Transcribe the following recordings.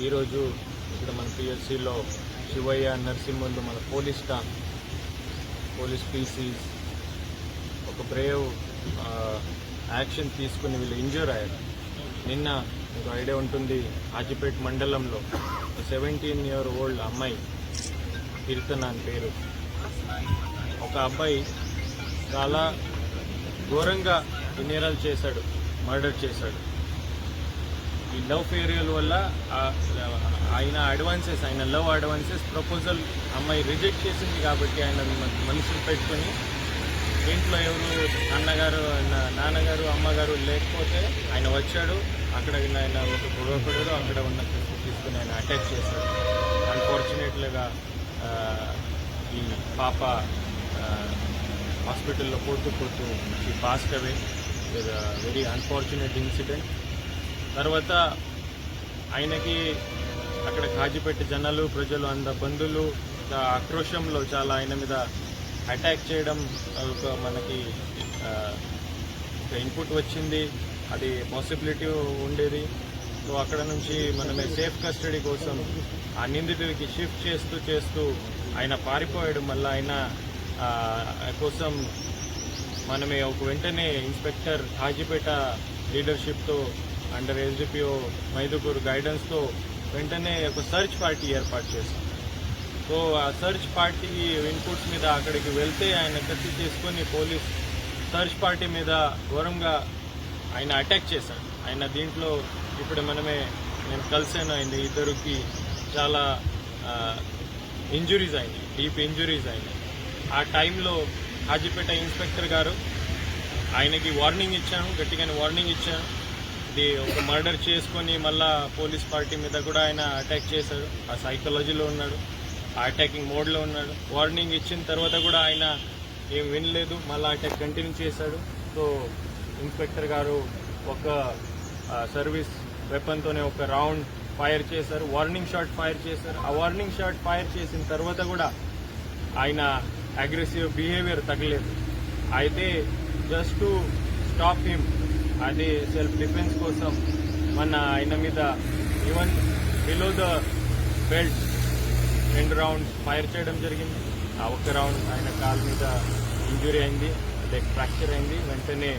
ఈరోజు ఇక్కడ మన పిఎస్సిలో శివయ్య నరసింహులు మన పోలీస్ స్టాఫ్ పోలీస్ పీసీస్ ఒక బ్రేవ్ యాక్షన్ తీసుకుని వీళ్ళు ఇంజ్యూర్ అయ్యారు. నిన్న మీకు ఐడియా ఉంటుంది, హాజీపేట్ మండలంలో 17-year-old అమ్మాయి కీర్తన అని పేరు, ఒక అబ్బాయి చాలా ఘోరంగా నేరాలు చేశాడు, మర్డర్ చేశాడు. ఈ లవ్ ఫెయిరియల్ వల్ల ఆయన లవ్ అడ్వాన్సెస్ ప్రపోజల్ అమ్మాయి రిజెక్ట్ చేసింది కాబట్టి ఆయన మనుషులు పెట్టుకొని ఇంట్లో ఎవరు నాన్నగారు అమ్మగారు లేకపోతే ఆయన వచ్చాడు. అక్కడ ఆయన గొడవపడాడు, అక్కడ ఉన్న తీసుకుని ఆయన అటాక్ చేశాడు. అన్ఫార్చునేట్లీగా ఈ పాప హాస్పిటల్లో పోతూ she passed away with very unfortunate incident. తర్వాత ఆయనకి అక్కడ కాజీపెట్టి జనాలు ప్రజలు బంధువులు ఆక్రోశంలో చాలా ఆయన మీద అటాక్ చేయడం మనకి ఒక ఇన్పుట్ వచ్చింది, అది పాసిబిలిటీ ఉండేది. సో అక్కడ నుంచి మనమే సేఫ్ కస్టడీ కోసం ఆ నిందితుడికి షిఫ్ట్ చేస్తూ ఆయన పారిపోయాడు. మళ్ళీ ఆయన కోసం మనమే ఒక వెంటనే inspector Hajipeta లీడర్షిప్తో under SDPO Mydukur గైడెన్స్తో వెంటనే ఒక సర్చ్ పార్టీ ఏర్పాటు చేస్తాం. సో ఆ సర్చ్ పార్టీ ఇన్పుట్స్ మీద అక్కడికి వెళ్తే ఆయన కత్తి చేసుకొని పోలీస్ సర్చ్ పార్టీ మీద ఘోరంగా ఆయన అటాక్ చేశాడు. ఆయన దీంట్లో ఇప్పుడు నేను కలిసాను, ఆయన ఇద్దరికి చాలా ఇంజురీస్ అయినాయి, డీప్ ఇంజురీస్ అయినాయి. ఆ టైంలో హాజీపేట ఇన్స్పెక్టర్ గారు ఆయనకి వార్నింగ్ ఇచ్చాను, గట్టిగానే వార్నింగ్ ఇచ్చాను. ఇది ఒక మర్డర్ చేసుకొని మళ్ళా పోలీస్ పార్టీ మీద కూడా ఆయన అటాక్ చేశాడు. ఆ సైకాలజీలో ఉన్నాడు, ఆ అటాకింగ్ మోడ్లో ఉన్నాడు. వార్నింగ్ ఇచ్చిన తర్వాత కూడా ఆయన ఏం వినలేదు, మళ్ళీ అటాక్ కంటిన్యూ చేశాడు. సో ఇన్స్పెక్టర్ గారు ఒక సర్వీస్ వెపన్తోనే ఒక రౌండ్ ఫైర్ చేశారు, వార్నింగ్ షాట్ ఫైర్ చేశారు. ఆ వార్నింగ్ షాట్ ఫైర్ చేసిన తర్వాత కూడా ఆయన అగ్రెసివ్ బిహేవియర్ తగ్గలేదు. అయితే జస్ట్ టు స్టాప్ హిమ్, అది సెల్ఫ్ డిఫెన్స్ కోసం ఆయన మీద even below the belt 2 rounds fire చేయడం జరిగింది. ఆ ఒక్క రౌండ్ ఆయన కాలు మీద ఇంజురీ అయింది, లెగ్ ఫ్రాక్చర్ అయింది. వెంటనే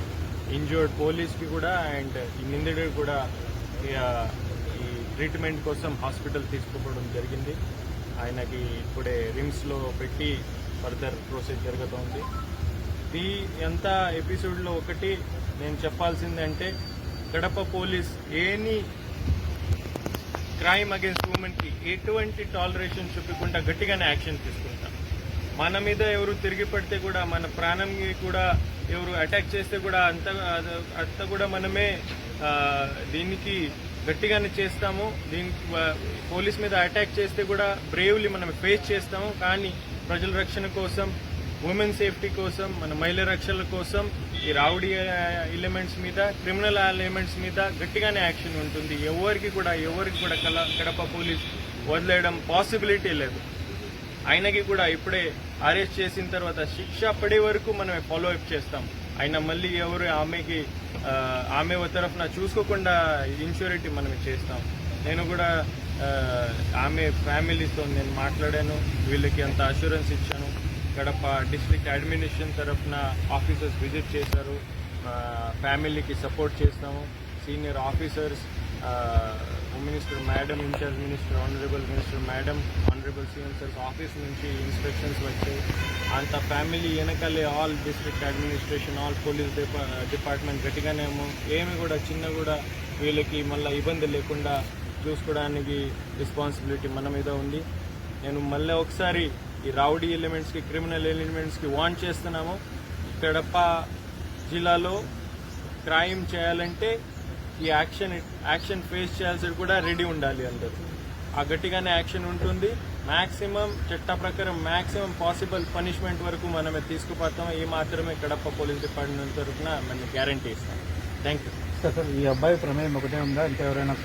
ఇంజూర్డ్ పోలీస్కి కూడా అండ్ ఈ నిందితుడికి కూడా ఈ ట్రీట్మెంట్ కోసం హాస్పిటల్ తీసుకుపోవడం జరిగింది. ఆయనకి ఇప్పుడే రిమ్స్లో పెట్టి ఫర్దర్ ప్రొసీజ్ జరుగుతోంది. ఈ ఎంత ఎపిసోడ్లో ఒకటి నేను చెప్పాల్సిందంటే, Kadapa police any crime against ఉమెన్కి ఎటువంటి టాలరేషన్ చూపకుండా గట్టిగానే యాక్షన్ తీసుకుంటాం. మన మీద ఎవరు తిరిగి పడితే కూడా, మన ప్రాణంకి కూడా ఎవరు అటాక్ చేస్తే కూడా అంతా కూడా మనమే దీనికి గట్టిగానే చేస్తాము. దీనికి పోలీస్ మీద అటాక్ చేస్తే కూడా బ్రేవ్లీ మనం ఫేస్ చేస్తాము. కానీ ప్రజల రక్షణ కోసం, ఉమెన్ సేఫ్టీ కోసం, మన మహిళల రక్షణ కోసం ఈ రౌడీ ఎలిమెంట్స్ మీద, క్రిమినల్ ఎలిమెంట్స్ మీద గట్టిగానే యాక్షన్ ఉంటుంది. ఎవరికి కూడా కడప పోలీస్ వదిలేయడం పాసిబిలిటీ లేదు. ఆయనకి కూడా ఇప్పుడే అరెస్ట్ చేసిన తర్వాత శిక్ష పడే వరకు మనం ఫాలో అప్ చేస్తాం. ఆయన మళ్ళీ ఎవరు ఆమె తరఫున చూసుకోకుండా ఇన్సూరిటీ మనం చేస్తాం. నేను కూడా ఆమె ఫ్యామిలీతో నేను మాట్లాడాను, వీళ్ళకి అంత అష్యూరెన్స్ ఇచ్చాను. కడప డిస్ట్రిక్ట్ అడ్మినిస్ట్రేషన్ తరఫున ఆఫీసర్స్ విజిట్ చేశారు, ఫ్యామిలీకి సపోర్ట్ చేస్తాము. Senior officers, home minister madam, incharge minister, honourable minister madam, honourable CM sir office నుంచి ఇన్స్ట్రక్షన్స్ వచ్చాయి. అంత ఫ్యామిలీ వెనకాలే all district administration, all police department గట్టిగానేమో ఏమి కూడా చిన్న కూడా వీళ్ళకి మళ్ళీ ఇబ్బంది లేకుండా చూసుకోవడానికి రెస్పాన్సిబిలిటీ మన మీద ఉంది. నేను మళ్ళీ ఒకసారి ఈ రౌడీ ఎలిమెంట్స్కి, క్రిమినల్ ఎలిమెంట్స్కి వార్న్ చేస్తున్నాము. కడప జిల్లాలో క్రైమ్ చేయాలంటే ఈ యాక్షన్ ఫేస్ చేయాల్సి కూడా రెడీ ఉండాలి అందరూ. ఆ గట్టిగానే యాక్షన్ ఉంటుంది. మ్యాక్సిమం చట్ట ప్రకారం మ్యాక్సిమం పాసిబుల్ పనిష్మెంట్ వరకు మనమే తీసుకుపోతాం. ఈ మాత్రమే కడప పోలీస్ డిపార్ట్మెంట్ తరఫున మనం గ్యారంటీ ఇస్తాం. Thank you. సార్, ఈ అబ్బాయి ప్రమేయం ఒకటే ఉందా, ఇంకెవరైనా?